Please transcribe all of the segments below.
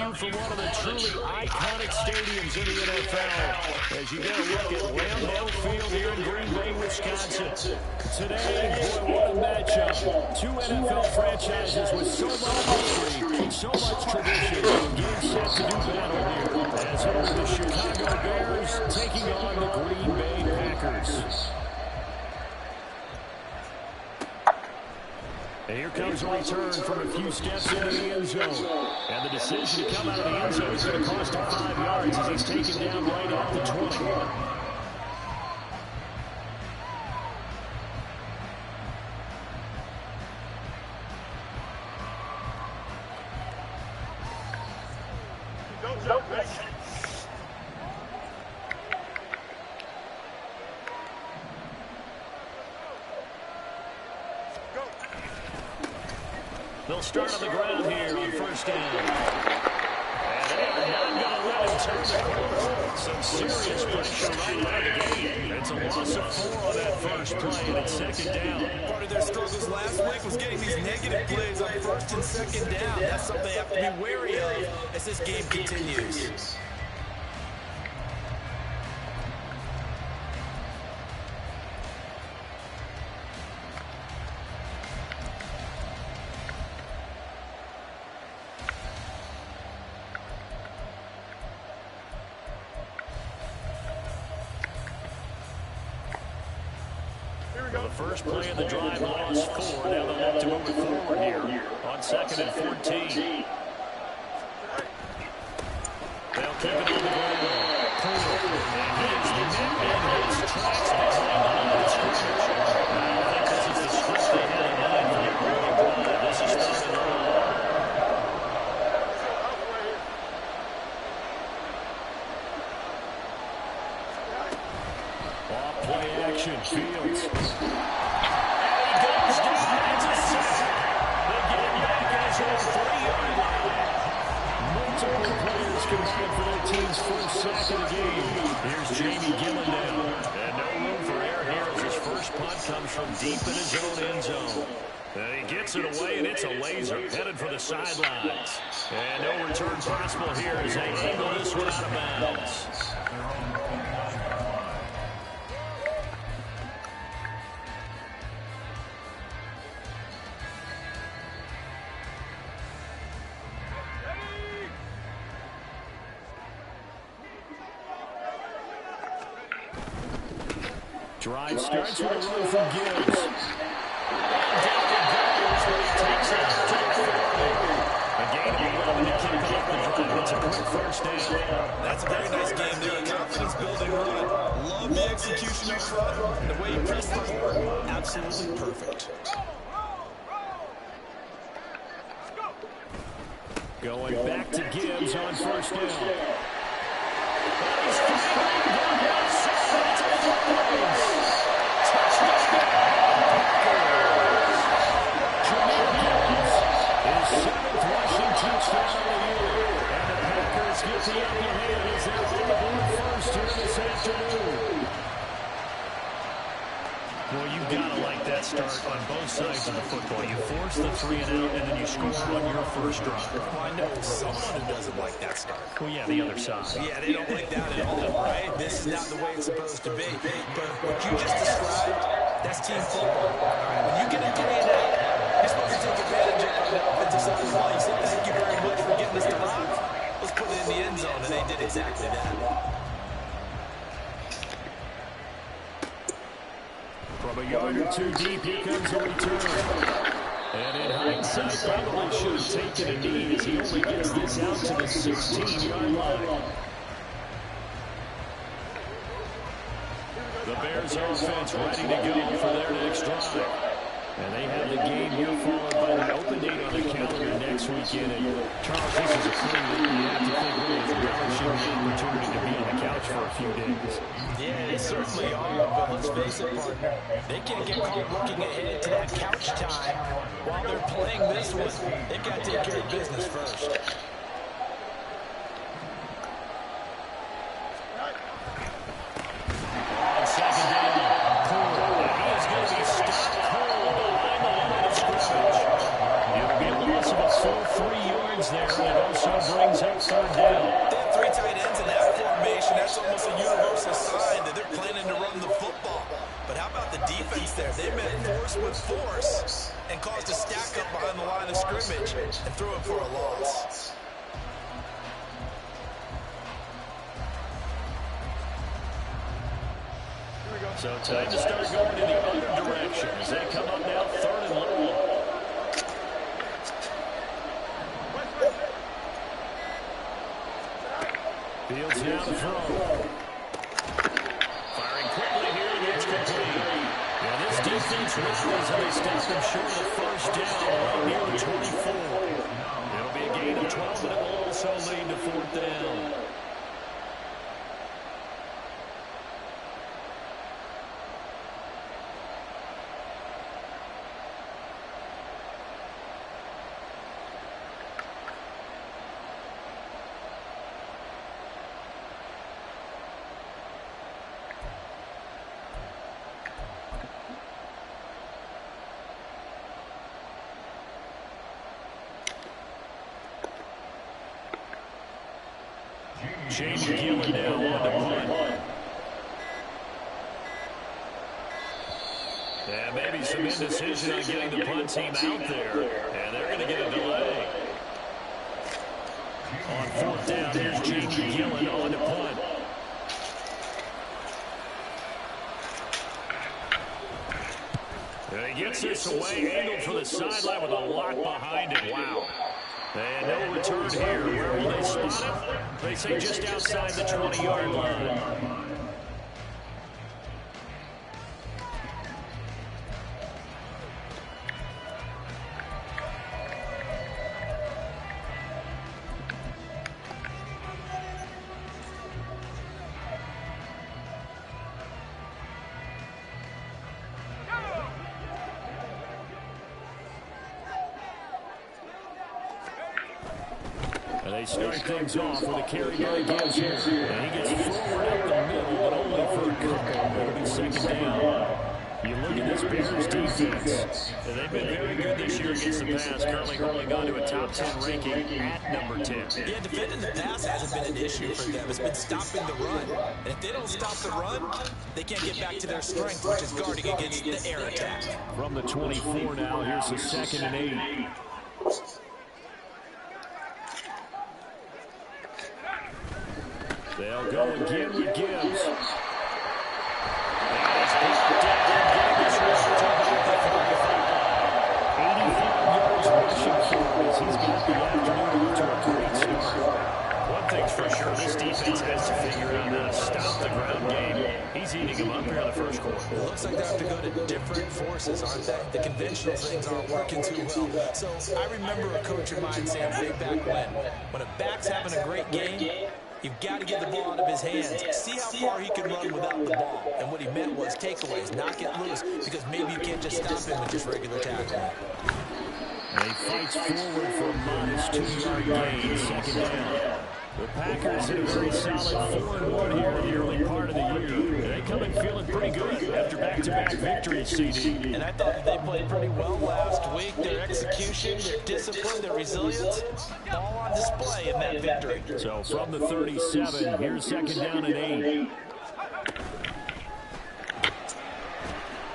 you from one of the truly iconic stadiums in the NFL. As you get a look at Lambeau Field here in Green Bay, Wisconsin. Today, boy, what a matchup. Two NFL franchises with so much history, so much tradition. Game set to do battle here. As it is the Chicago Bears taking on the Green Bay Packers. And here comes a return from a few steps into the end zone. And the decision to come out of the end zone is going to cost him 5 yards as he's taken down right at the 20. They'll start on the ground here on first down. And they are not going to let him turn the corner. Some serious pressure right out of the gate. It's a loss of 4 on that first play, and it's second down. Part of their struggles last week was getting these negative plays on first and second down. That's something they have to be wary of as this game continues. The first play of the drive lost 4. Now they'll look to move it forward here on 2nd and 14. They'll keep it on the ground. And he is met in his tracks behind the line of scrimmage. I think this is the script they had in mind for their early drive. This is starting early. Off play action, Fields. Combined for their team's first sack of the game. Here's Jamie Gillen now. And no room for error here as his first punt comes from deep in his own end zone. He gets it away, and it's a laser headed for the sidelines. And no return possible here as they angle this one out of bounds. Drive starts with a run from Gibbs. And down it goes, but he takes it out to the 40. A gain of 11 to kick off the drive. It's a quick first down. That's a very nice game there. A confidence-building run. Love the execution up front. And the way he pressed the ball, absolutely perfect. Going back to Gibbs on first down. Well, you've got to like that start on both sides of the football. You force the 3 and out, and then you score on your first drive. Well, I know someone who doesn't like that start. Well, yeah, the other side. Yeah, they don't like that at all, right? This is not the way it's supposed to be. But what you just described, that's team football. When you get a 3 and out, you're supposed to take advantage of the offensive side of the ball. You say, thank you very much for getting us to 5. Let's put it in the end zone, and they did exactly that. From a yard or 2 deep, here comes a return. And in hindsight, probably should have taken a knee as he only gets this out to the 16-yard line. The Bears offense ready to go for their next drive. And they have the game here followed by the open date on the calendar next weekend. And Charles, this is a thing that you have to think really is relishing the opportunity to be on the couch for a few days. Yeah, they certainly are, but let's face it, partner, they can't get caught looking ahead to that couch time while they're playing this one. They've got to take care of business first. On second down, Cole. He is going to be stopped cold behind the line of scrimmage. It'll be a loss of a full 3 yards there, and also also brings up third down. They have three tight ends in that formation. That's almost a universal sign that they're planning to run the football. But how about the defense there? They met force with force and caused a stack up behind the line of scrimmage and threw it for a loss. So time to start going in the other direction as they come up now third and long. Fields now to throw. Firing quickly here, and it's complete. Yeah, this defense rallies and they stop them short of the first down right near the 24. It'll be a gain of 12, but it will also lead to fourth down. Jamie Gillen now on the punt. Yeah, maybe some indecision on getting the punt team out there. And they're going to get a delay. On fourth down, here's Jamie Gillen on the punt. And he gets this away, angled for the sideline with a lock behind it. Wow. And no return here. Where will they spot it? They say just outside the 20-yard line. And they start things off with a carry by Gibbs here. And he gets forward up the middle, but only for a couple. It'll be second down. You look at this Bears defense. And they've been very good this year against the pass, currently holding on to a top 10 ranking at number 10. Yeah, defending the pass hasn't been an issue for them. It's been stopping the run. And if they don't stop the run, they can't get back to their strength, which is guarding against the air attack. From the 24 now, here's the 2nd and 8. They'll go again with Gibbs. And he's brought down, getting this rush to about the 85 yards rushing for him as he's got the afternoon to a great start. One thing's for sure, this defense has to figure out how to stop the ground game. He's eating them up here in the first quarter. It looks like they have to go to different forces, aren't they? The conventional things aren't working too well. So I remember a coach of mine saying way back when a back's having a great game, you've got to get the ball out of his hands. See how far he can run without the ball. And what he meant was takeaways, knock it loose, because maybe you can't just stop him with just regular tackling. And he fights forward for a modest 2-yard gain, second down. The Packers in a very solid 4-1 here in the early part of the year. They come in feeling pretty good after back-to-back victories, CD. And I thought that they played pretty well last week. Their execution, their discipline, their resilience, all on display in that victory. So from the 37, here's second down and 8.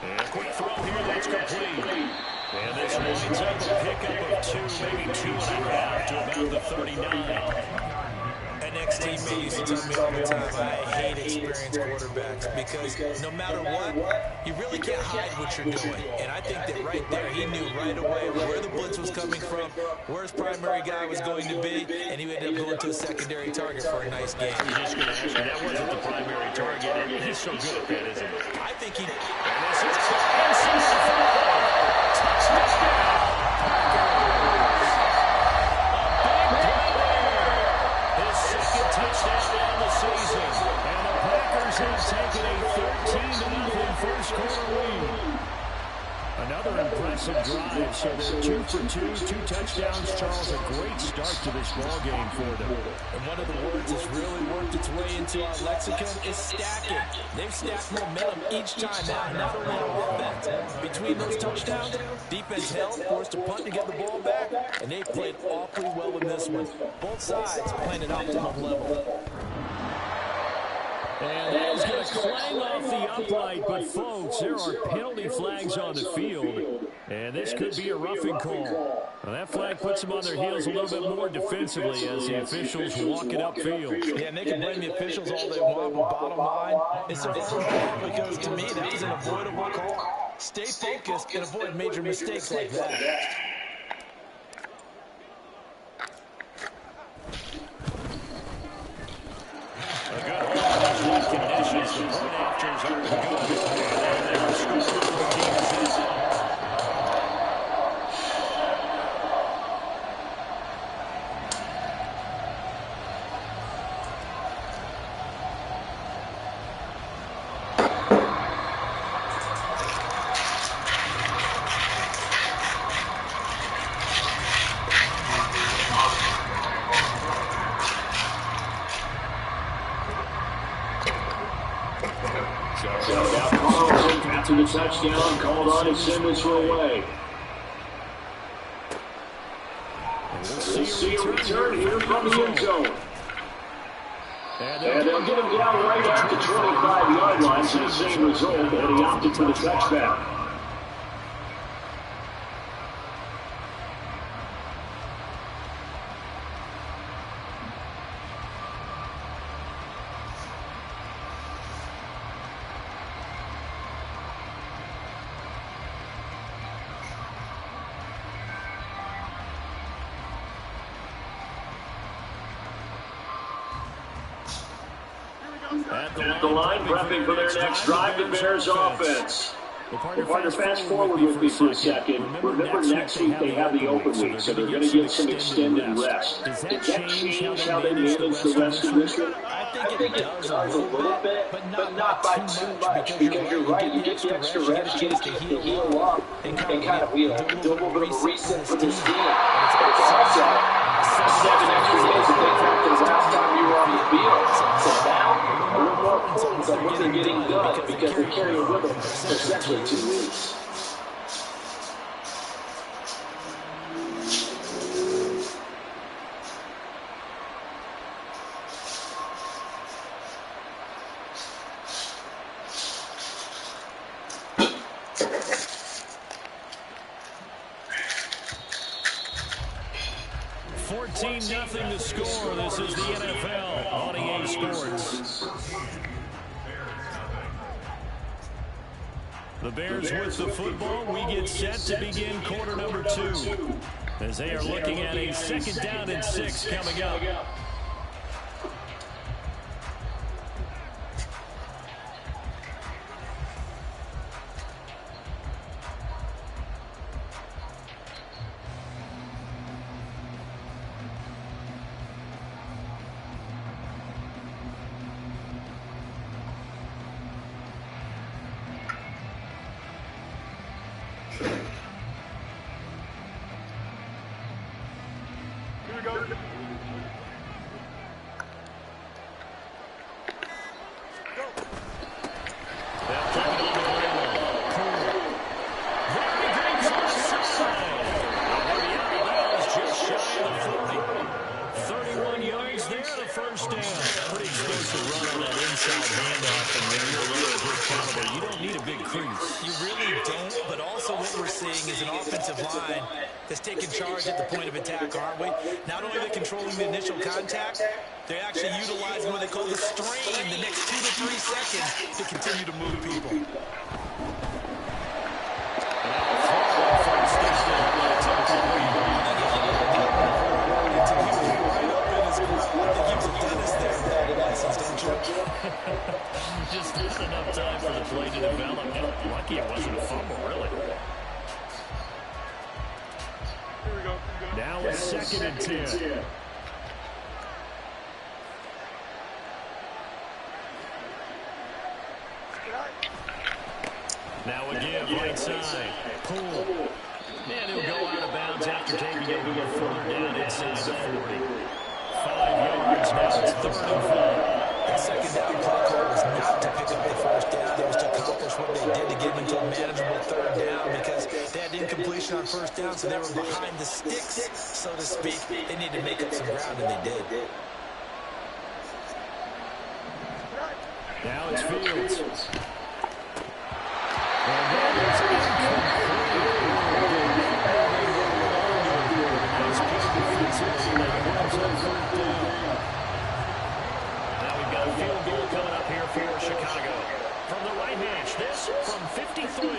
And a quick throw here, that's complete. And this winds up a pickup of 2, maybe 2.5 to about the 39. An ex-teammate used to tell me all the time, I hate experienced quarterbacks because no matter what, you really can't hide what you're doing. And I think that right there, he knew right away where the blitz was coming from, where his primary guy was going to be, and he ended up going to a secondary target for a nice game. I was just going to ask you, that wasn't the primary target, and he's so good at that, isn't he? I think he... And this is inside the 5. Touchdown! Touchdown on the season, and the Packers have taken a 13-0 first quarter lead. Another impressive drive, so they're 2 for 2, 2 touchdowns. Charles, a great start to this ball game for them. And one of the words is really worked its way into our lexicon is stacking. They've stacked momentum each time out, not only on offense. Between those touchdowns, defense held, forced a punt to get the ball back, and they played awfully well in this one. Both sides playing at optimum level. And that is going to clang off the upright, but folks, there are penalty flags on the field, and this could be a roughing call. Well, that flag puts them on their heels a little bit more defensively as the officials walk it upfield. Yeah, and they can blame the officials all they want, but bottom line, it's a hard call because to me that was an avoidable call. Stay focused and avoid major mistakes like that. A good hold in conditions. The point afters are good. And they're scoring for the team. After the touchdown, called on and send this away. We'll see a return here from the end zone. And they'll get him down right at the 25-yard line. So the same result, and he opted for the touchdown. At the line, prepping for their next drive, the Bears offense. The partner fast forward with me for a second. Remember, next week they have the open week, so they're going to get some extended rest. Does that change how they manage the rest of this one? I think it does a little bit, but not by too much, because you're right. You get the extra rest, you get a chance to heal up, and kind of do a little bit of a reset for this team. It's also 7 extra days to think back to the last time you were on the field. So now, a little more important than what they're getting done, because they're carrying with them for essentially 2 weeks. Nothing to score. This is the NFL on EA Sports. The Bears with the football. We get set to begin quarter number 2 as they are looking at a 2nd down and 6 coming up. That's taking charge at the point of attack, aren't we? Not only are they controlling the initial contact, they're actually utilizing what they call the strain the next 2 to 3 seconds to continue to move people. Just not enough time for the play to develop. Lucky it wasn't a fumble, really. Now it's 2nd and 10. Now again, right side. Pull. And he'll go out of bounds after taking it a little further down inside the 40. 5 yards. yards. Now it's 3rd and 5. That second down play call was not to pick up the first down. It was to accomplish what they did to get them into a manageable 3rd down because they had incompletion on 1st down, so they were behind the sticks, so to speak. They needed to make up some ground, and they did. Now it's Fields. And that is now we've got a field goal coming up here for Chicago. From the right hash, this from 53.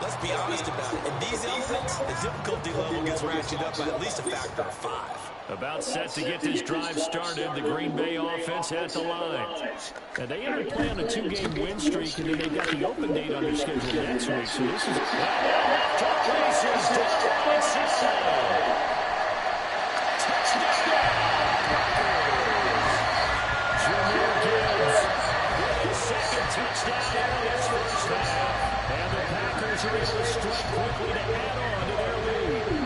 Let's be honest about it. In these elements, the difficulty level gets ratcheted up by at least a factor of 5. About set to get this drive started, the Green Bay offense at the line. And they have been playing on a 2-game win streak, and then they've got the open date on their schedule next week. So this is second touchdown in this first half. And the Packers are able to strike quickly to add on to their lead.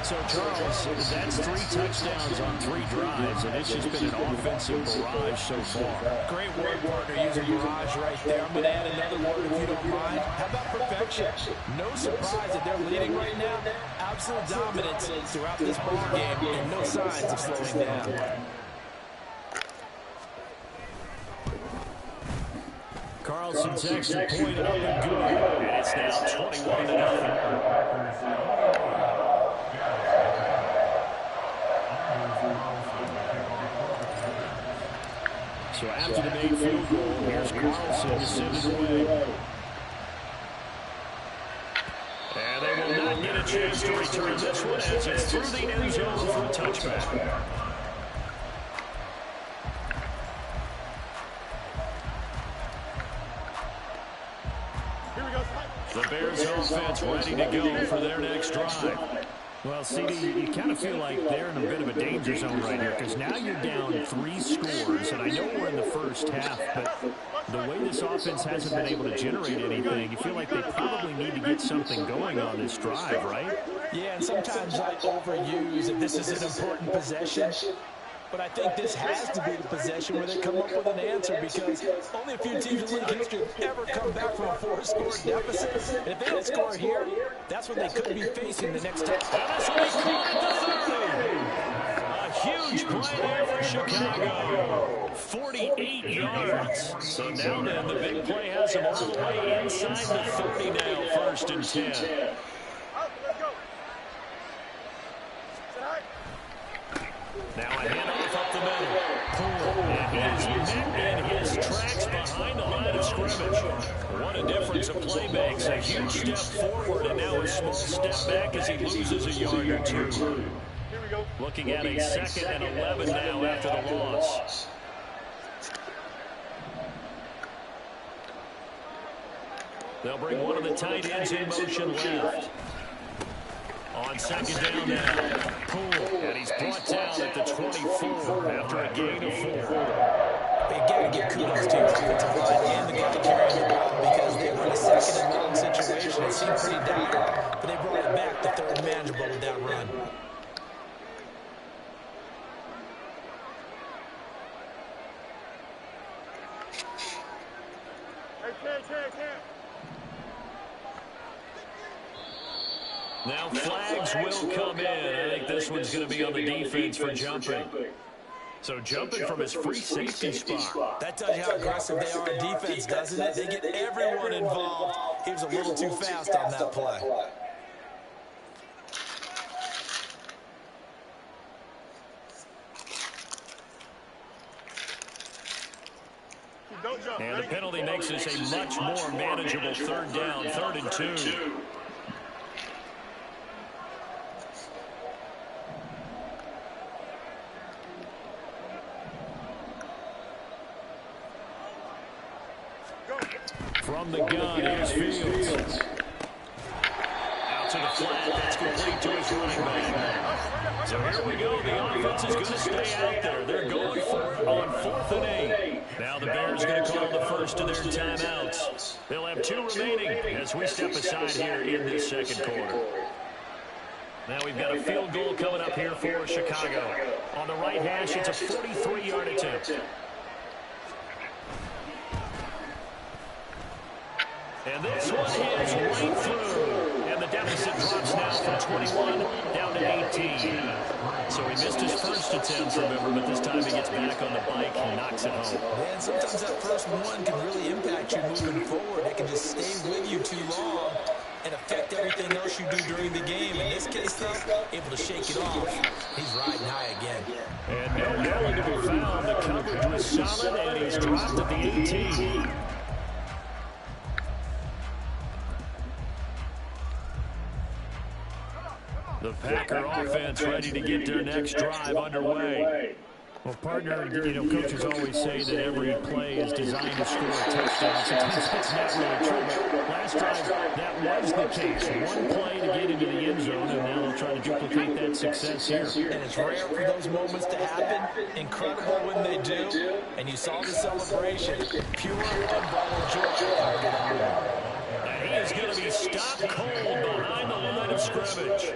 So, Charles, that's 3 touchdowns on 3 drives, and it's just been an offensive barrage so far. Great word, partner, using barrage right there. I'm going to add another word if you don't mind. How about perfection? No surprise that they're leading right now. Absolute dominance throughout this ball game, and no signs of slowing down. Carlson's extra point up and good. And it's now 21-0. So after the made field goal, here's Carlson to send it away. And they will not get a chance to return this one as it's through the end zone for a touchback. The Bears offense ready to go for their next drive. Well, CD, you kind of feel like they're in a bit of a danger zone right here because now you're down 3 scores, and I know we're in the first half, but the way this offense hasn't been able to generate anything, you feel like they probably need to get something going on this drive, right? Yeah, and sometimes I overuse if this is an important possession. But I think this has to be the possession where they come up with an answer because only a few teams in league history have ever come back from a 4-score deficit. And if they don't score here, that's what they could be facing the next time. A huge play there for Chicago. 48 yards. So now then, the big play has them all the way inside the 30 now, 1st and 10. Now a handoff up the middle. And he is met in his tracks behind the line of scrimmage. What a difference a play makes. A huge step forward and now a small step back as he loses a yard or 2. Looking at a 2nd and 11 now after the loss. They'll bring one of the tight ends in motion left. On 2nd down now, Poole, and he's brought down at the 24 after a gain of 4. They got to give kudos to your offensive line and the guy carrying the ball because they were in a 2nd and long situation. It seemed pretty dire, but they brought it back to 3rd manageable with that run. Now flags will come in. I think this one's going to be on the defense for jumping. So jumping from his free safety spot. That tells you how aggressive they are on defense, doesn't it? They get everyone involved. He was a little too fast on that play. And the penalty makes this a much more manageable 3rd down, 3rd and 2. From the gun, here's Fields. Out to the flat. That's complete to his running back. So here we go. The offense is going to stay out there. They're going for it on 4th and 8. Now the Bears going to call the first of their timeouts. They'll have 2 remaining as we step aside here in this second quarter. Now we've got a field goal coming up here for Chicago. On the right hash, it's a 43-yard attempt. And this one is right through. And the deficit drops now from 21 down to 18. So he missed his first attempt, remember, but this time he gets back on the bike and knocks it home. Man, sometimes that first one can really impact you moving forward. It can just stay with you too long and affect everything else you do during the game. In this case, though, able to shake it off. He's riding high again. And no yelling to be found. The coverage was solid, and he's dropped at the 18. The Packer offense ready to get their next drive underway. Well, partner, coaches always say that every play is designed to score a touchdown. Sometimes that's not really true. But last drive, that was the case. One play to get into the end zone, and now they'll try to duplicate that success here. And it's rare for those moments to happen. Incredible when they do. And you saw the celebration. Pure, unbridled joy. And he is going to be stopped cold behind the line of scrimmage.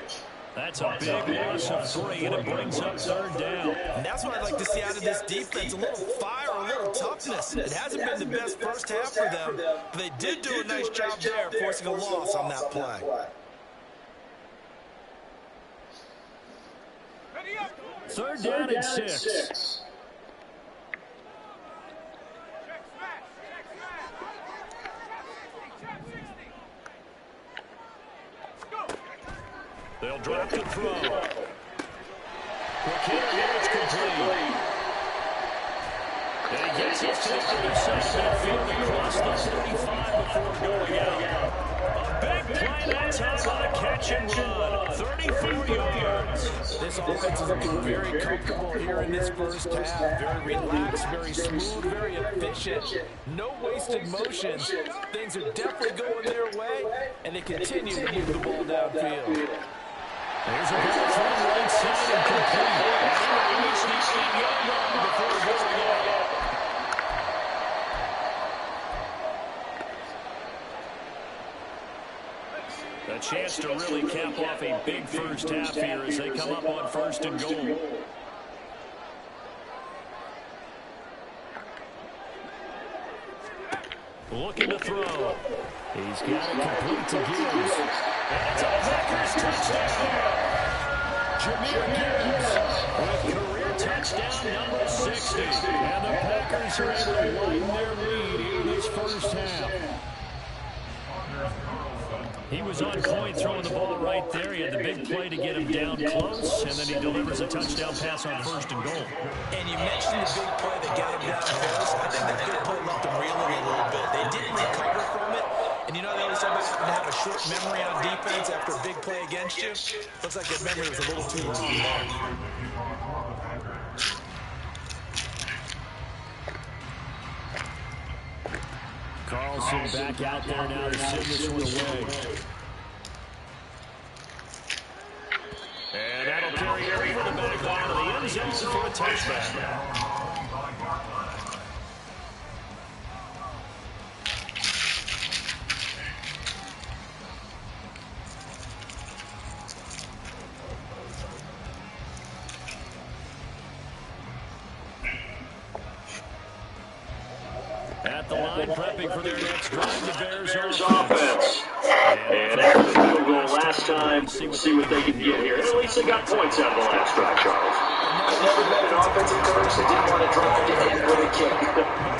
That's a big loss of 3, and it brings up 3rd down. And that's what I'd like to see out of this defense. A little fire, a little toughness. It hasn't been the best first half for them, but they did do a nice job there, forcing a loss on that play. Third down and 6. They'll drop to throw. Quick hit, and it's complete. And he gets it to the other side of that field. He lost the 35 before going out. A big play that time on a catch and run. 34 yards. This offense is looking very comfortable here in this first half. Very relaxed, very smooth, very efficient. No wasted motions. Things are definitely going their way, and they continue to move the ball downfield. There's a ball from the right side and complete. And he reached the 8-yard line before going out. A chance to really cap off a big first half here as they come up on 1st and goal. Looking to throw. He's got it complete to Gibbs. And it's a Packers touchdown. Jameer Gibbs with career touchdown number 60. And the Packers are able to widen their lead in this first half. He was on point throwing the ball right there. He had the big play to get him down close, and then he delivers a touchdown pass on 1st and goal. And you mentioned the big play that got him down close. I think that big play left him reeling a little bit. They didn't recover from it. And they always say to have a short memory on defense after a big play against you. Looks like their memory was a little too long there. Carlson back out there now to send this one away. And that'll carry over the back line of the end zone for a touchdown. At the line, prepping for their next drive, the Bears offense. And after the field goal last time, see what they can get here. And at least they got points out of the last drive, Charles. I've never been an offensive coach that didn't want to drive to end with a kick.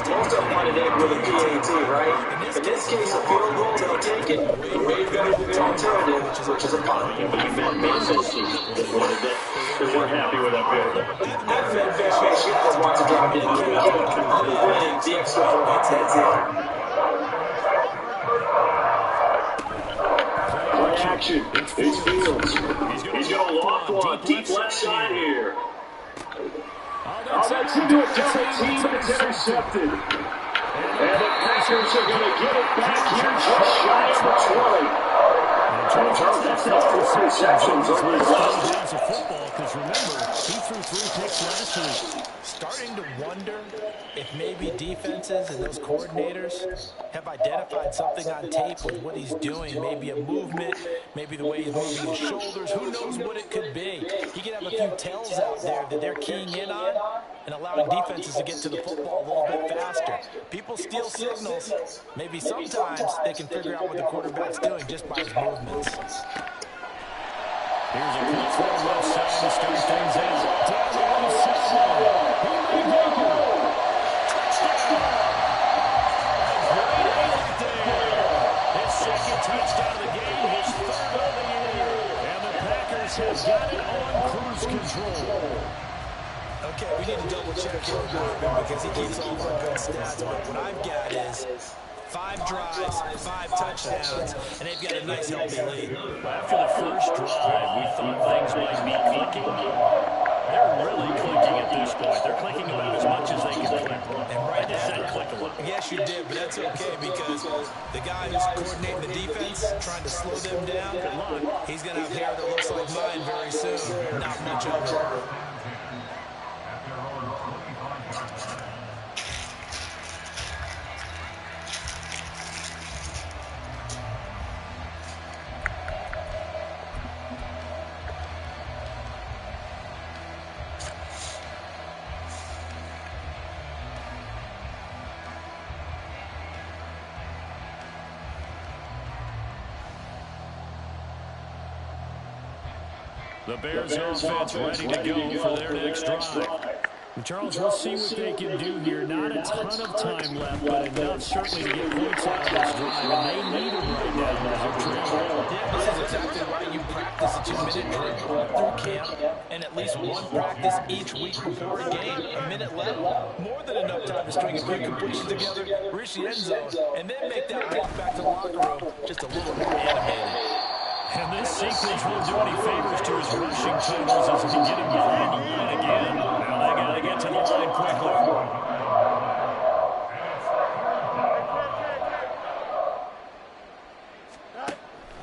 Most of them wanted to end with a PAT, right? In this case, a field goal, they'll take it. But they've got an alternative, which is a punt. Yeah, but you meant Mason's team that wanted it. They weren't happy with that field goal. That Fed Shepard wants to drive to end with a kick. Winning the extra point, that's it. Action. It's Fields. He's going to lock one deep left side here. Oh, that's into a double team. It's intercepted. And the Packers are going to get it back here just shy of the 20. Charles, that's 4 receptions over his last 3 downs of football, because remember, he threw 3 picks last week. Starting to wonder if maybe defenses and those coordinators have identified something on tape with what he's doing. Maybe a movement, maybe the way he's moving his shoulders. Who knows what it could be? He could have a few tells out there that they're keying in on and allowing defenses to get to the football a little bit faster. People steal signals. Maybe sometimes they can figure out what the quarterback's doing just by his movements. Here's a blitz from the left side to start things out. Down the left sideline. He may go. Touchdown. Great effort there. His second touchdown of the game, his third of the year. And the Packers have got it on cruise control. Okay, we need to double-check here with Marvin because he keeps all our good stats. But what I've got is 5 drives, 5 touchdowns, and they've got a nice healthy lead. After the first drive, we thought things might be clicking. They're really clicking at this point. They're clicking about as much as they can click. And right I just said click a lot. Yes, you did, but that's okay because the guy who's coordinating the defense, trying to slow them down, good luck. He's going to have hair that looks like mine very soon. Not much of it. The Bears offense ready to go for their next drive. And Charles, we'll see what they can do here. Not a ton of time left, but enough certainly to get points out of this drive. And they need them right now as they're trailing. Yeah, this is exactly why you practice a 2-minute drill through camp and at least one practice each week before a game. A minute left, more than enough time to string a few completions together, reach the end zone, and then make that walk back to the locker room just a little more animated. And this sequence won't do any favors to his rushing totals as he get him behind the line again. Now they got to get to the line quickly.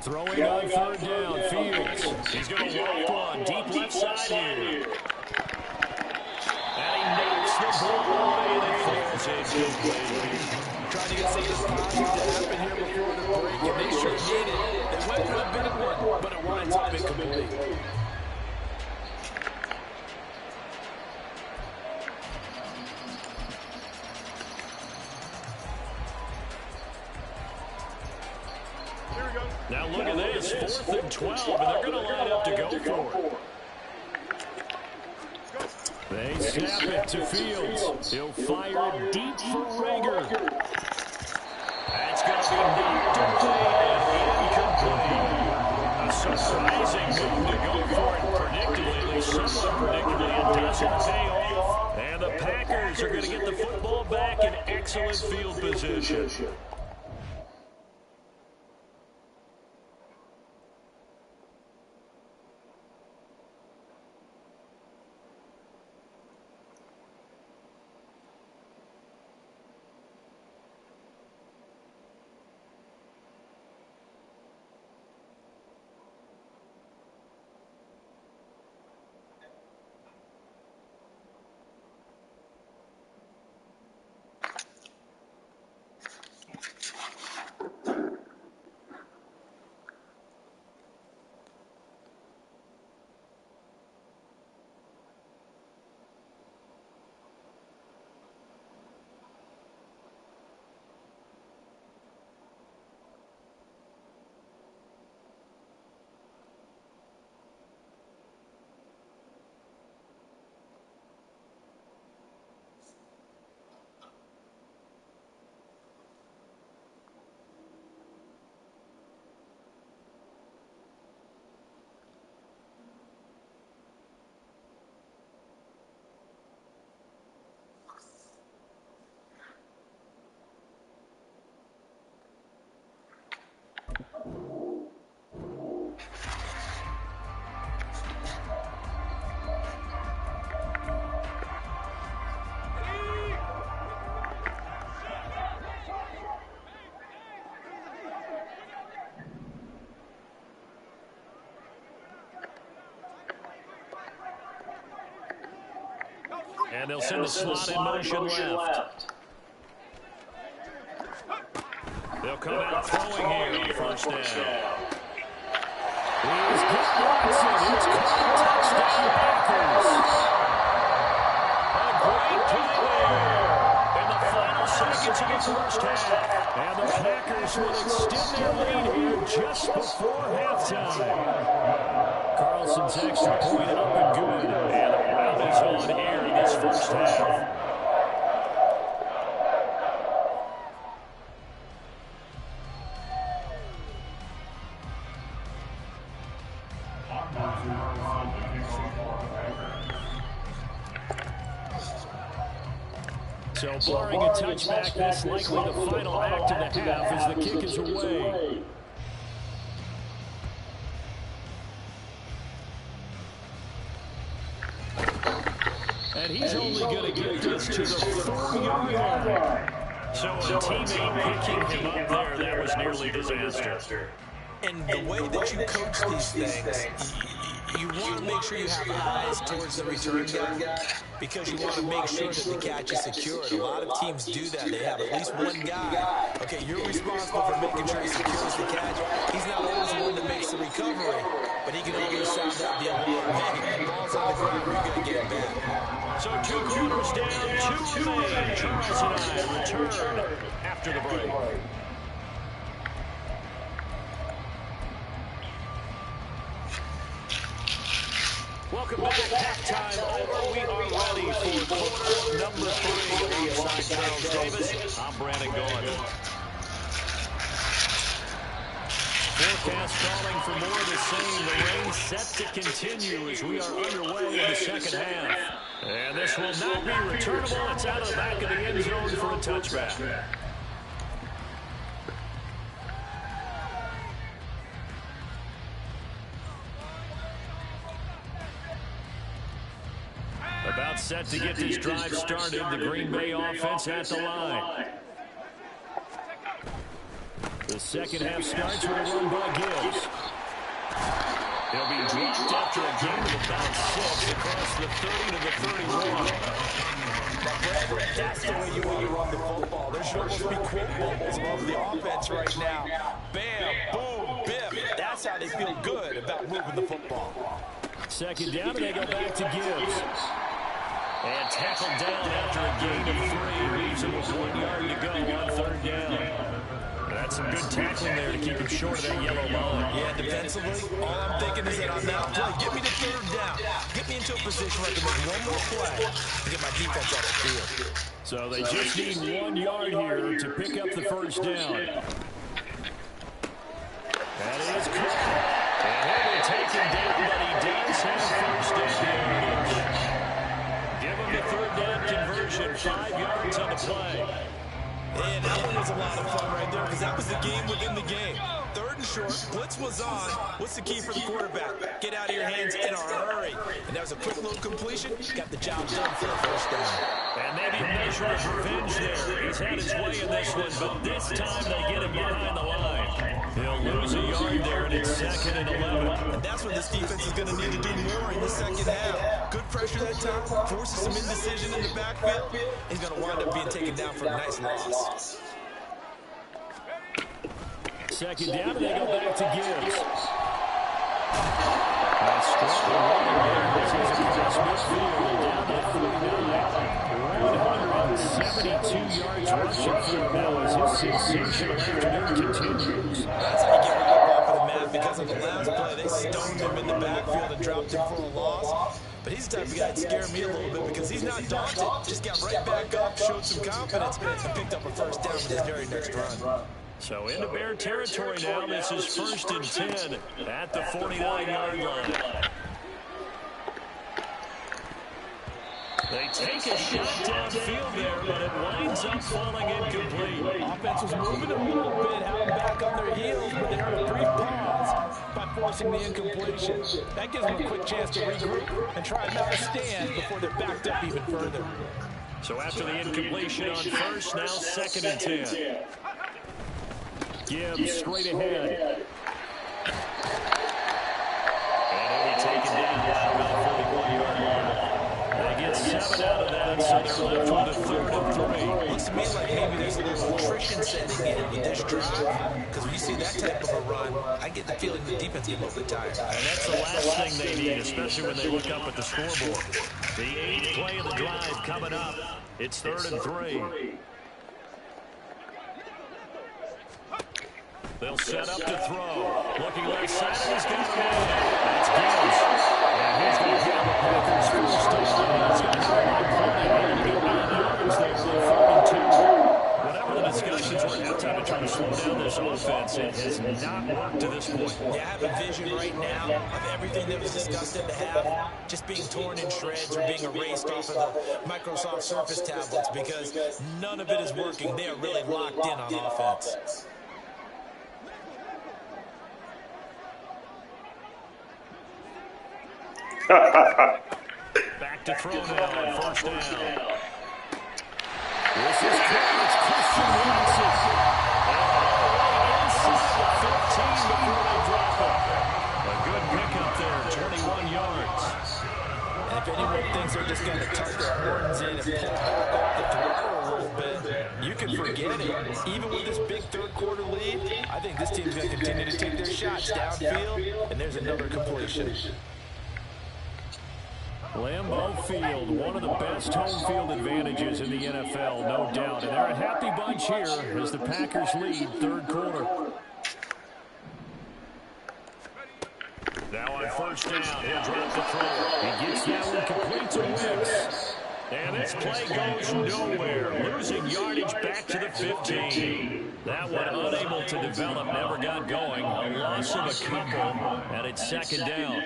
Throwing on third down, Fields. He's going to walk one deep left side here. And he knocks the ball away. That falls incomplete. Trying to get something positive to happen here before the break, and they sure did it. They went for a big one, but it winds up incomplete. Now look at this, 4th and 12, and they're going to line up to go for it. They snap it to Fields. He'll fire it deep for Rager. That's going to be knocked away and incomplete. A surprising move to go for it predictably, at least somewhat predictably. It doesn't pay off. And the Packers are going to get the football back in excellent field position. And they'll send the slot in motion left. They'll come out throwing here on first down. He's got Watson. It's caught. Touchdown Packers. A great play there in the final seconds of the first half. And the Packers will extend their lead here just before halftime. Carlson's extra point up and good. And the Rowdies on air in this first half. So barring a touchback, this likely the final act of the half as the kick is away. And he's only going to get this to the 4-yard line. So a teammate picking him up there, that was nearly disaster. And the way that you coach these things, you want to make sure you have eyes towards the return guy because you want to make sure that the catch is secured. A lot of teams do that. They have at least one guy. Okay, you're responsible for making sure he secures the catch. He's not always the one that makes the recovery, but he can always sound out the alarm. Hey, the ball's on the ground, we're going to get it back. So 2 quarters down, 2 remain. Charles and I return after the break. Welcome back. Halftime over. We are ready for quarter number 3. Alongside Charles Davis, I'm Brandon Gordon. Forecast calling for more of the same. The rain set to continue as we are underway in the second half. And this will not be returnable. It's out of the back of the end zone for a touchback. About set to get this drive started. The Green Bay offense at the line. The second half starts with a run by Gibbs. He'll be dropped after a gain of about 6 across the 30 to the 31. That's the way you want to run the football. There should almost be quote bubbles above the offense right now. Bam, boom, biff. That's how they feel good about moving the football. Second down, and they go back to Gibbs. And tackled down after a gain of 3. Leaves him with 1 yard to go on third down. That's some good tackling there to keep him short of that yellow line. Yeah, defensively, all I'm thinking is that on that play, get me to third down. Get me into a position where I can make one more play to get my defense off the field. So they just need 1 yard here to pick up the first down. That is caught. And he'll be taken down, but he does have first down. Give him the third down conversion, 5 yards on the play. And that one was a lot of fun right there because that was the game within the game. Third and short, blitz was on. What's the key for the quarterback? Get out of your hands in a hurry. And that was a quick little completion. Got the job done for the first down. And maybe a measure of revenge there. He's had his way in this one, but this time they get him behind the line. He'll lose a yard there, and it's 2nd and 11. And that's what this defense is going to need to do more in the second half. Good pressure that time, forces some indecision in the backfield. He's going to wind up being taken down for a nice loss. Second down, and they go back to Gibbs. That's strong running there. This is across midfield down to 172 yards rushing for him now as his sensational afternoon continues. That's how you get rid of off of the map because on the last play, they stoned him in the backfield and dropped him for a loss. But he's the type of guy that scared me a little bit because he's not daunted. Just got right back up, showed some confidence, and picked up a first down with his very next run. So into Bear territory now. This is 1st and 10 at the 49-yard line. They take a shot downfield there, but it winds up falling incomplete. Offense was moving a little bit, having back on their heels, but they earned a brief pause by forcing the incompletion. That gives them a quick chance to regroup and try not to stand before they're backed up even further. So after the incompletion on first, now 2nd and 10. Gibbs straight ahead. And he'll be taken down now at the 41-yard line. They get 7 out of that. me like maybe there's a little attrition setting in with this drive, because when you see that type of a run, I get the feeling the defense get a little bit tired. And that's the last thing they need, especially when they look up at the scoreboard. The 8th play of the drive coming up. It's 3rd and 3. They'll set up to throw. Looking left side, and he's got a man. That's Gibbs. And he's going to have the Packers first down. He's got whatever the discussions were at halftime to try to slow down this offense, it has not worked to this point. Yeah, I have a vision right now of everything that was discussed in the half just being torn in shreds or being erased off of the Microsoft Surface tablets, because none of it is working. They are really locked in on offense. Back to throw now on first down. This is Christian Watson. Inside the 15 before they drop it. A good pickup there, 21 yards. And if anyone thinks they're just going to tuck their horns in and pull back up the throttle a little bit, you can forget it. Even with this big third-quarter lead, I think this team's going to continue to take their shots downfield, and there's another completion. Lambeau Field, one of the best home field advantages in the NFL, no doubt. And they're a happy bunch here as the Packers lead 3rd quarter. Now on first down, he'll drop the throw. He gets that one complete to Wicks. And this play goes nowhere. Losing yardage back to the 15. That one unable to develop, never got going. A loss of a couple, and it's 2nd down.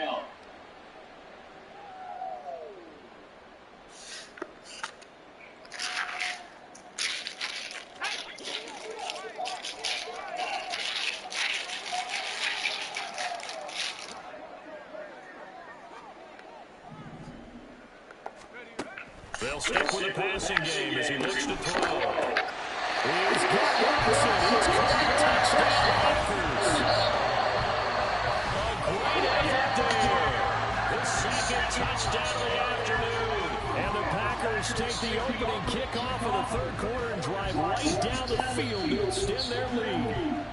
They'll stick with the passing game as he looks to throw. He's got Watson. It's caught a touchdown, Packers. A great effort there. The 2nd touchdown of the afternoon. And the Packers take the opening kickoff of the 3rd quarter and drive right down the field to extend their lead.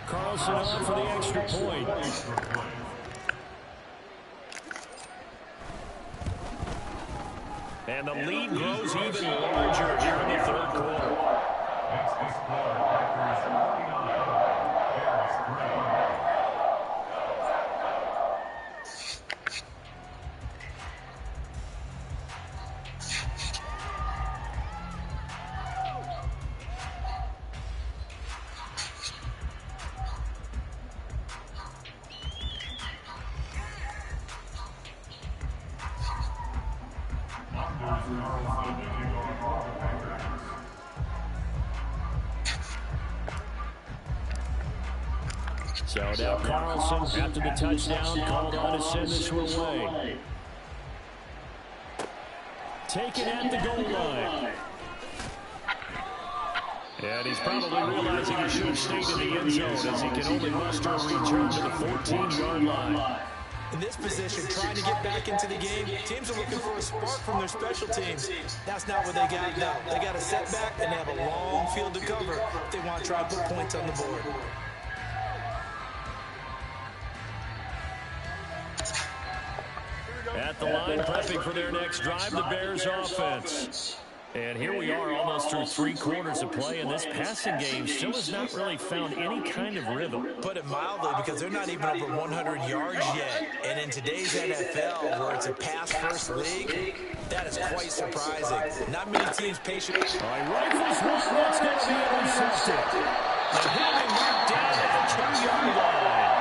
Carlson on for the extra point. And the lead grows even larger here in the 3rd quarter. So now Carlson, after the touchdown, called on to send this one away. Taken at the goal line. And he's probably realizing he should have stayed in the end zone as he can only muster a return to the 14-yard line. In this position, trying to get back into the game, teams are looking for a spark from their special teams. That's not what they got now. They got a setback, and they have a long field to cover if they want to try to put points on the board. At the line, prepping for their next drive, the Bears offense. And here we are almost through 3 quarters of play, and this passing game still has not really found any kind of rhythm. Put it mildly, because they're not even over 100 yards yet. And in today's NFL, where it's a pass-first league, that is quite surprising. Not many teams patient. All right, rifles one, that's going to be intercepted. And he'll be knocked down at the 2-yard line.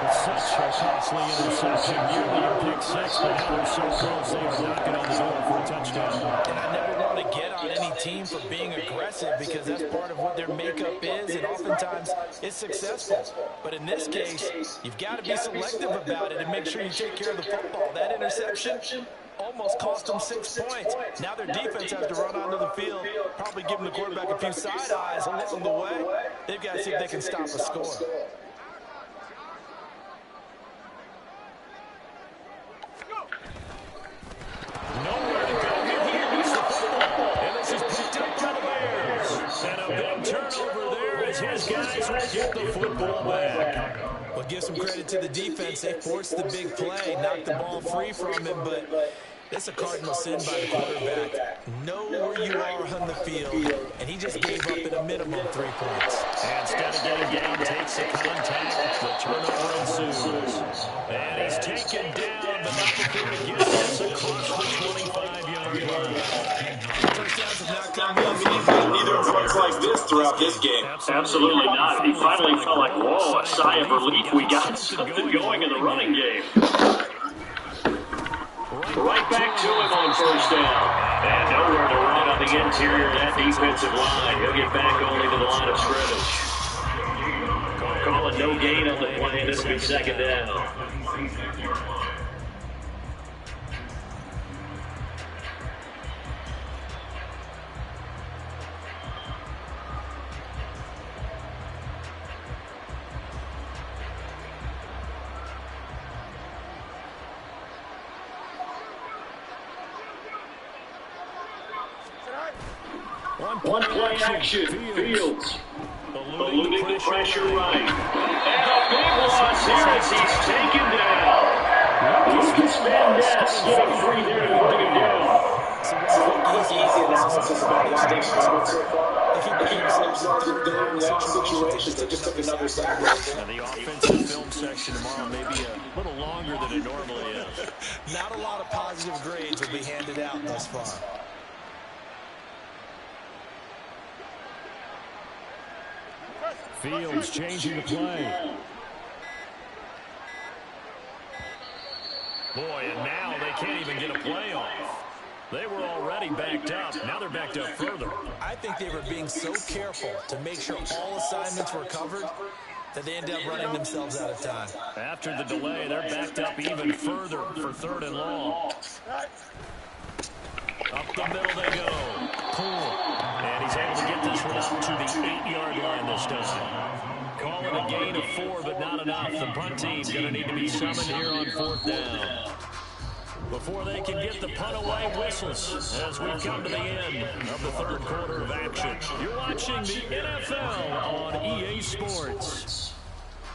Such a costly interception, nearly a pick 6, but now they're so close they are knocking on the door for a touchdown. And I never want to get on any team for being aggressive, because that's part of what their makeup is, and oftentimes it's successful. But in this case, you've got to be selective about it and make sure you take care of the football. That interception almost cost them 6 points. Now their defense has to run onto the field, probably giving the quarterback a few side eyes along the way. They've got to see if they can stop a score. Nowhere to go. He moves the football. And this is picked up by big turnover there as his guys will get the football back. Well, give some credit to the defense. They forced the big play, knocked the ball free from him, but that's a cardinal sin by the quarterback. Know where you are on the field, and he just gave up at a minimum 3 points. And instead of getting down, takes the contact, the turnover ensues. And he's taken down, but not before he gets this across the 25-yard line. First downs have not come easy. Neither have looked like this throughout this game. Absolutely not. He finally felt like, whoa, a sigh of relief. We got something going in the running game. Right back to him on first down. And nowhere to run on the interior of that defensive line. He'll get back only to the line of scrimmage. Call it no gain on the play, and this will be second down. One play action. Fields. Eluding the pressure right. And a big loss here as he's taken down. Lucas Van Ness getting free there to bring him down. Easy analysis about why they struggled so far. They keep getting themselves in third down and long situations. They just took another sack right there. And the offensive film section tomorrow may be a little longer than it normally is. Not a lot of positive grades will be handed out thus far. Fields changing the play. Boy, and now they can't even get a play off. They were already backed up. Now they're backed up further. I think they were being so careful to make sure all assignments were covered that they ended up running themselves out of time. After the delay, they're backed up even further for third and long. Up the middle they go. And he's able to get this one up to the 8-yard line this time. Call it a gain of 4, but not enough. The punt team's going to need to be summoned here on fourth down. Before they can get the punt away whistles as we come to the end of the third quarter of action. You're watching the NFL on EA Sports.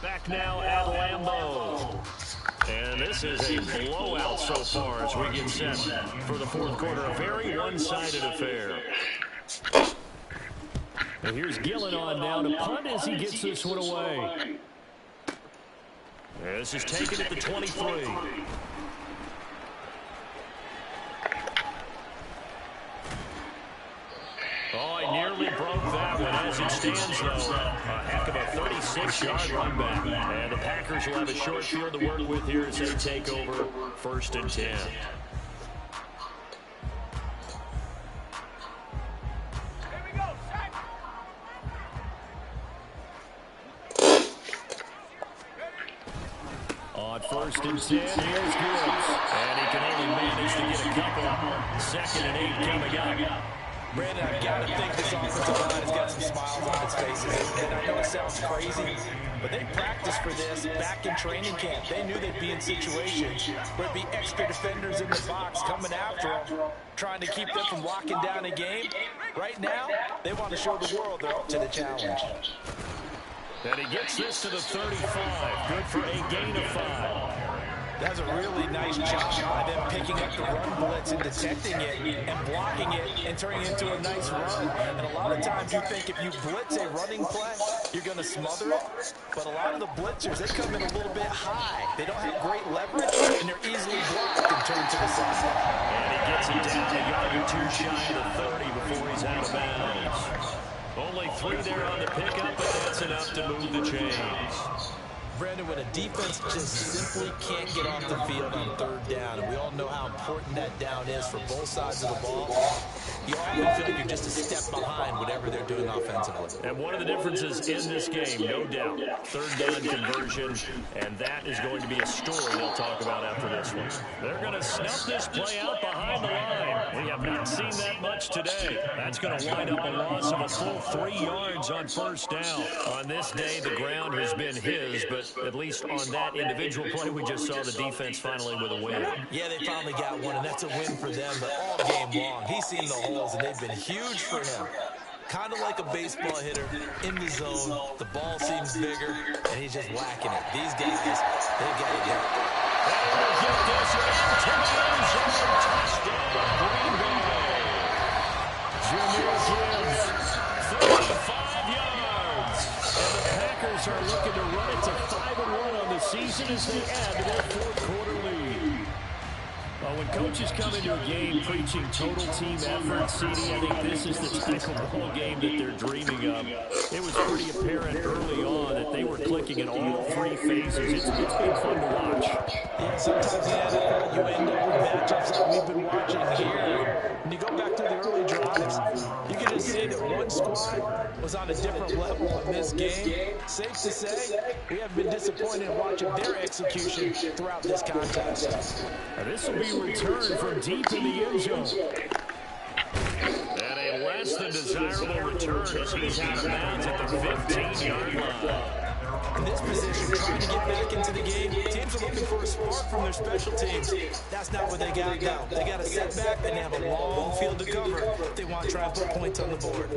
Back now at Lambeau. And this is a blowout so far as we get set for the fourth quarter. A very one-sided affair. And here's Gillen on now to punt as he gets this one away. This is taken at the 23. Oh, he nearly broke that one. As it stands, though, a heck of a 36-yard run back. And the Packers will have a short field to work with here as they take over first and 10. On first and 10, here's Gibbs. And he can only manage to get a couple. Second and 8 coming up. Brandon, I've got to think this offensive line has got some smiles on its faces. And I know it sounds crazy, but they practiced for this back in training camp. They knew they'd be in situations where it'd be extra defenders in the box coming after them, trying to keep them from locking down a game. Right now, they want to show the world they're up to the challenge. And he gets this to the 35. Good for a gain of 5. That's a really nice job by them picking up the run blitz and detecting it and blocking it and turning it into a nice run. And a lot of times you think if you blitz a running play, you're going to smother it. But a lot of the blitzers, they come in a little bit high. They don't have great leverage, and they're easily blocked and turned to the side. And he gets it down a yard or two shy of the 30 before he's out of bounds. Only 3 there on the pickup, but that's enough to move the chains. Brandon, when a defense just simply can't get off the field on third down, and we all know how important that down is for both sides of the ball, you often feel like you're just a step behind whatever they're doing offensively. And one of the differences in this game, no doubt, third down conversion, and that is going to be a story they'll talk about after this one. They're going to snuff this play out behind the line. We have not seen that much today. That's going to wind up a loss of a full 3 yards on first down. On this day, the ground has been his, but at least on that individual play, we just saw the defense finally with a win. Yeah, they finally got one, and that's a win for them, but all game long, he's seen the holes, and they've been huge for him. kind of like a baseball hitter in the zone. The ball seems bigger, and he's just whacking it. These guys, they got it down. Get this into the end zone. Touchdown, Green Bay. Jahmyr Gibbs, 35 yards. And the Packers are looking to run it to 5-1 on the season as they add to their fourth-quarter lead. Well, when coaches come into a game preaching total team effort, CD, I think this is the type of ball game that they're dreaming of. It was pretty apparent early on that they were clicking in all three phases. It's been fun to watch. Yeah, sometimes you end up with matchups like we've been watching here. When you go back to the early drives, you can just see that one squad was on a different level in this game. Safe to say, we have been disappointed in watching their execution throughout this contest. Now this will be returned from deep in the end zone. And a less than desirable return as he's out of bounds at the 15-yard line. In this position, trying to get back into the game, teams are looking for a spark from their special teams. That's not what they got now. They got a setback, and they have a long field to cover if they want to try and put points on the board.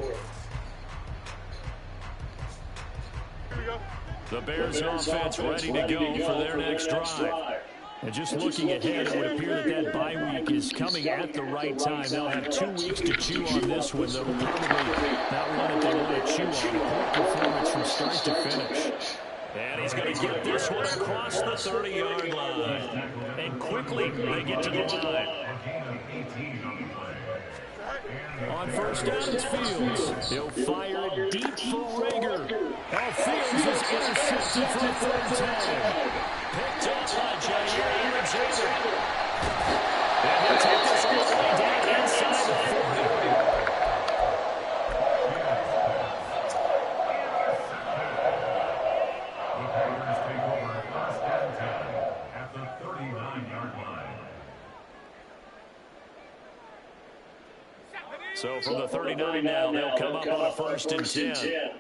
The Bears offense ready to go for their next drive. And just looking ahead, it would appear that bye week is coming at the right time. They'll have 2 weeks to chew on this one. They'll probably not one that they want to chew on. A poor performance from start to finish. And he's going to get this one across the 30-yard line. And quickly, they get to the line. On first down, it's Fields. He'll fire it deep for Rager. Fields is intercepted for a third time. Picked up by Jair Alexander. And he'll take this all the way down inside the 40. So from the 39 now, they'll come up on a 1st and 10.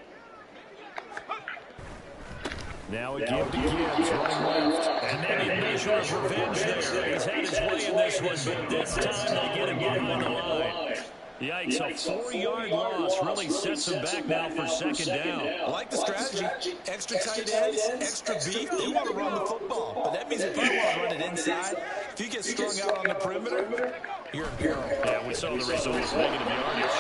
Now a give to Gibbs, running left. And then a measure of revenge there. He's had his way in this one, but this time they get him behind the line. Yikes, a 4-yard loss really sets them back now for 2nd down. I like the strategy. Extra tight ends, extra beef. They want to run the football. But that means if you want to run it inside, if you get strung out on the perimeter, you're in peril. Yeah, we saw the results, negative yardage.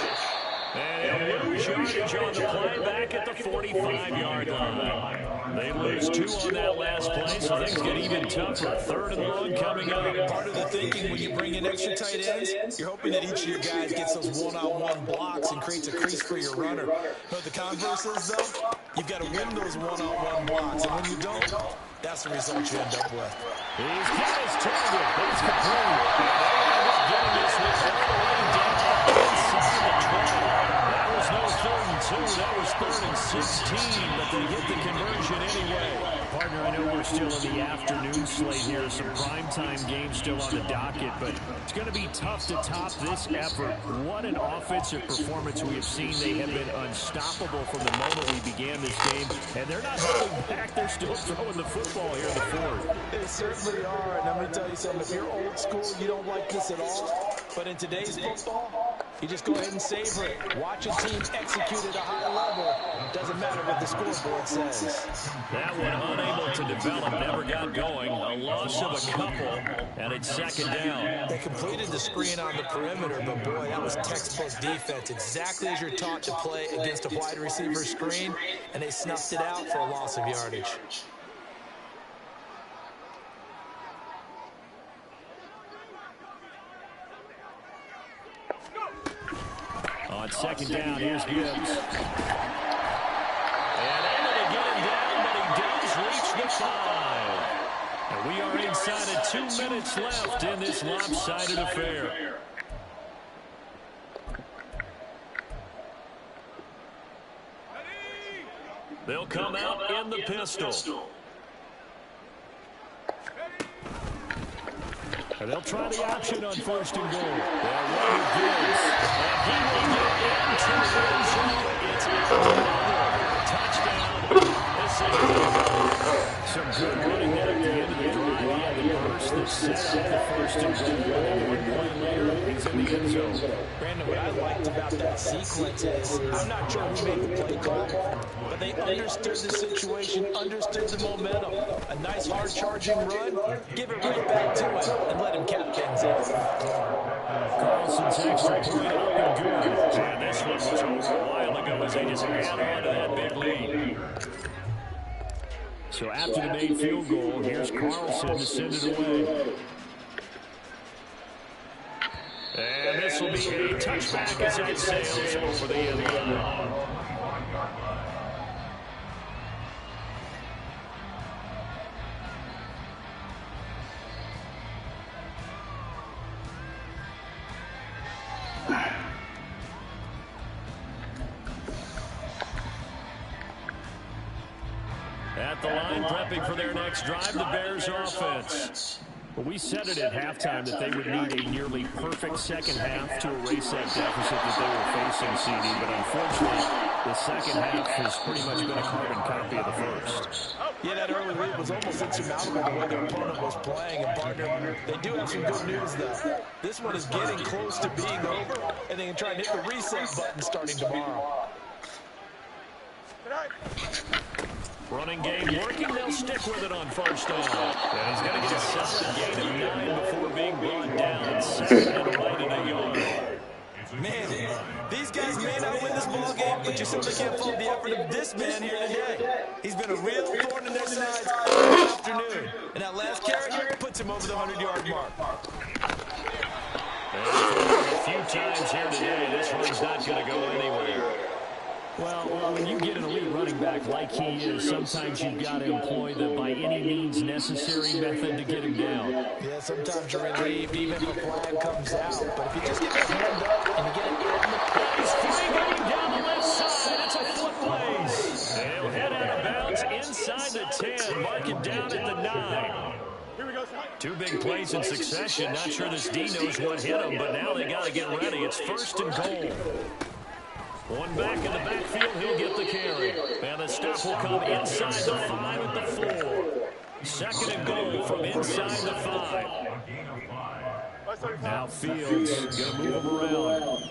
And they'll lose yardage on the play back at the 45-yard line. They lose 2 on that last play, so things get even tougher. 3rd and long coming up. Part of the thinking when you bring in extra tight ends, you're hoping that each of your guys gets those one-on-one blocks and creates a crease for your runner. But the converse is, though, you've got to win those one-on-one blocks. And when you don't, that's the result you end up with. He's got his target. That's complete. Getting this one all the way down inside the 20. That was no 3rd and 2. That was 3rd and 16, but they get the conversion anyway. Partner, I know we're still in the afternoon slate here. Some primetime games still on the docket, but it's going to be tough to top this effort. What an offensive performance we have seen. They have been unstoppable from the moment we began this game, and they're not holding back. They're still throwing the football here in the 4th. They certainly are, and I'm going to tell you something. If you're old school, you don't like this at all. But in today's football, you just go ahead and savor it. Watch a team execute at a high level. Doesn't matter what the scoreboard says. That one unable to develop, never got going. A loss of a couple, and it's 2nd down. They completed the screen on the perimeter, but boy, that was textbook defense. Exactly as you're taught to play against a wide receiver screen, and they snuffed it out for a loss of yardage. On 2nd down, here's Gibbs. And able to get him down, but he does reach the 5. And we are inside of 2 minutes left in this lopsided affair. They'll come out in the pistol. And they'll try the option on 1st and goal. They'll run with Gibbs. And he will get into the end zone. It's another touchdown. This is Some good running there at the end of the drive. He had the burst that set up the first and goal, and 1 play later, he's in the end zone. Brandon, what I liked about that sequence is, I'm not sure who made the play call, but they understood the situation, understood the momentum. A nice hard-charging run, give it right back to him, and let him cap things off. Carlson's extra point up and good. And this one was over a while ago as they just add on to that big lead. So after the made field goal, here's Carlson to send it away. And this will be a touchback as it sails over the end line. At the line, prepping for their next drive, the Bears offense. Well, we said it at halftime that they would need a nearly perfect second half to erase that deficit that they were facing, CD. But unfortunately, the second half has pretty much been a carbon copy of the first. Yeah, that early lead was almost insurmountable the way their opponent was playing. And, partner, they do have some good news, though. This one is getting close to being over, and they can try and hit the reset button starting tomorrow. Running game working. They'll stick with it on first down. And he's going to get a solid gain of 9 before being brought down. Second and right in a yard. Man, these guys may not win this ball game, but you simply can't fault the effort of this man here today. He's been a real thorn in their sides all afternoon. And that last carry puts him over the 100-yard mark. And a few times here today, this one's not going to go anywhere. Well, when you get an elite running back like he is, sometimes you've got to employ the by any means necessary method to get him down. Yeah, sometimes you're relieved even if a flag comes out. But if you just get your hand up and you get it out in the he's flying down the left side. It's a foot blaze. And he'll head out of bounds inside the 10, marking down at the 9. Two big plays in succession. Not sure this D knows what hit him, but now they got to get ready. It's first and goal. One back in the backfield, he'll get the carry. And the stop will come inside the 5 at the 4. Second and goal from inside the 5. Now Fields going to move him around.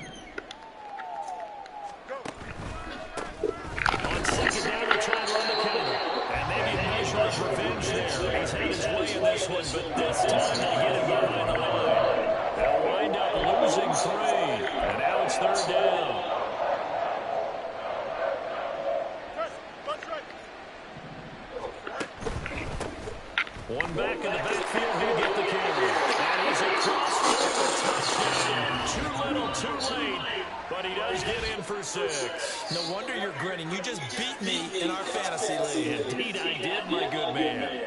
On second down, they try and run the counter. And maybe a measure of revenge there. He's had his way in this one, but this time they get him behind the line. They'll wind up losing 3. And now it's third down. One back in the backfield, he'll get the carry. And he's across for a touchdown. Too little, too late. But he does get in for 6. No wonder you're grinning. You just beat me in our fantasy league. Indeed I did, my good man.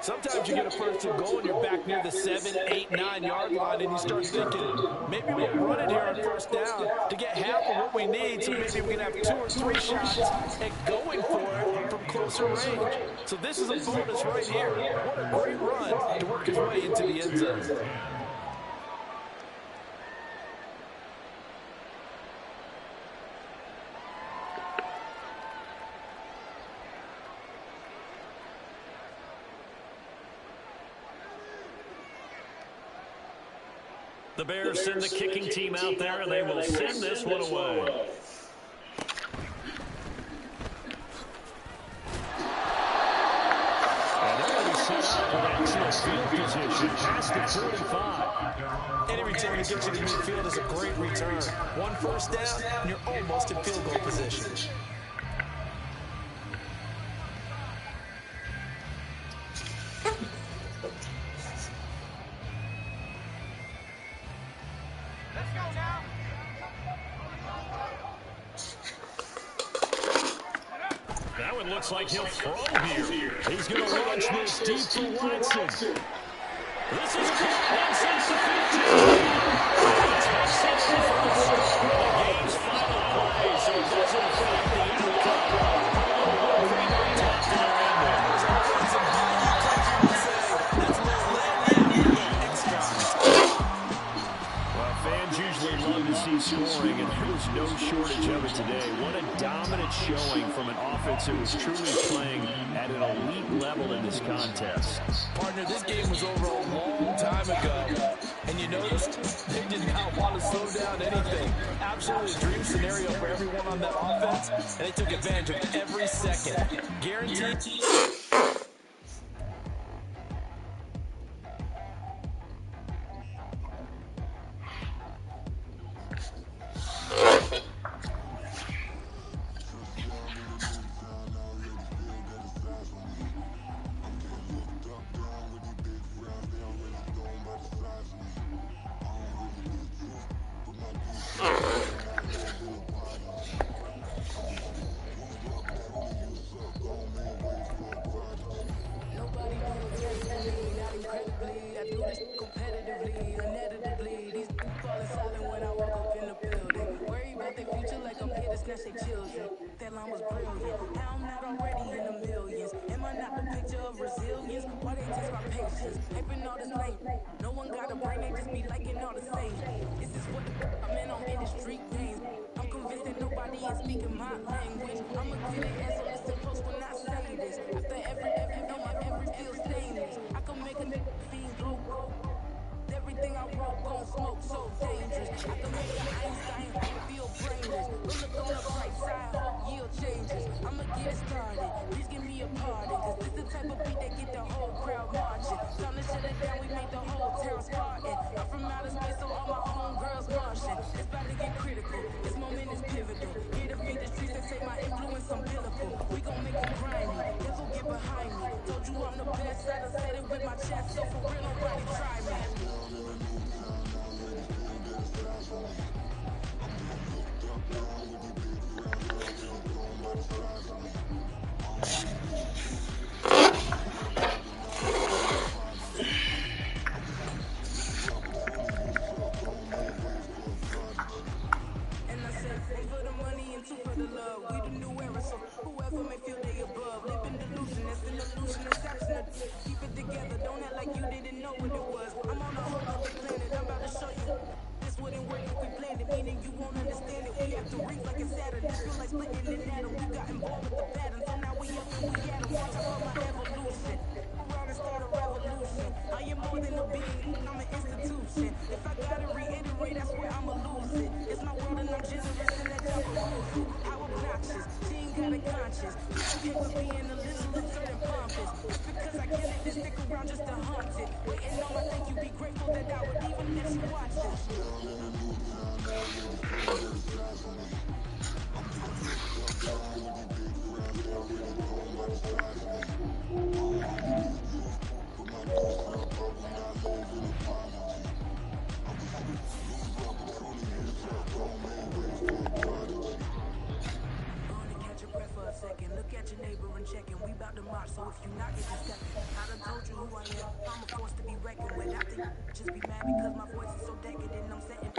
Sometimes you get a first and goal and you're back near the 7, 8, 9-yard line and you start thinking, maybe we'll run it here on first down to get half of what we need, so maybe we can have 2 or 3 shots at going for it from closer range. So this is a bonus right here. What a great run to work his way into the end zone. The Bears send the kicking team out there, and they will send this one away. And they're going to be set up with excellent field position past the 45. Any return that gets you to midfield is a great return. One first down, and you're almost in field goal position. That one looks like he'll throw here. He's going to launch this deep for Watson. This is caught inside the 15. He takes it for the first. The game's final play, so it doesn't affect the outcome. Well, fans usually love to see scoring, and there's no shortage of it today. What a dominant showing from an offense that was truly playing at an elite level in this contest. Partner, this game was over a long time ago, and you noticed they did not want to slow down anything. Absolutely a dream scenario for everyone on that offense, and they took advantage of every second. Guaranteed. That line was brilliant. How I'm not already in the millions. Am I not the picture of resilience? Why they test my patience? Hyping all this lame. No one got a brain, they just be liking all the same. This is what I'm in, I'm in the street games. I'm convinced that nobody is speaking my language. I'ma get it, and so listen close when I say this. After every feel stainless. I can make a nigga fiend glow. Everything I wrote gon' smoke so dangerous. I can make an Einstein feel brainless. But look on the bright side, hope yield changes. I'ma get it started, please give me a pardon. Cause this the type of beat that get the whole crowd marching. Time to shut it down, we made the whole town Spartan. I'm from outer space, so all my homegirls Martian. It's about to get critical, this moment is pivotal. Here to feed the streets that say my influence umbilical. We gon' make them grimy, devil get behind me. Told you I'm the best, I done said it with my chest. So for real, nobody try me. And I said, one for the money and two for the love. We the new era, so whoever may feel they above. Live in delusion, that's an illusion, it's absent. Keep it together, don't act like you didn't know what it was. I'm on a whole other planet, I'm about to show you. This wouldn't work if we planned it, meaning you won't understand it. We have to rings like a Saturn, this feel like splitting an atom. We got involved with the pattern, so now we up and we at 'em. Watch out for my evolution. Around and start a revolution. I am more than a being, I'm an institution. If I gotta reiterate, that's where I'ma lose it. It's my world and I'm generous and that job perusal. How obnoxious, she ain't got a conscience. You okay with being a little absurd and pompous. Just because I kill it, then stick around just to haunt it. Waiting on my thank you, be grateful that I would even let you watch it. Catch your breath for a second. Look at your neighbor and check in. We bout to march, so if you not get this stepping. I done told you who I am. I'm a force to be reckoned with. I think just be mad because my voice is so decadent. I'm setting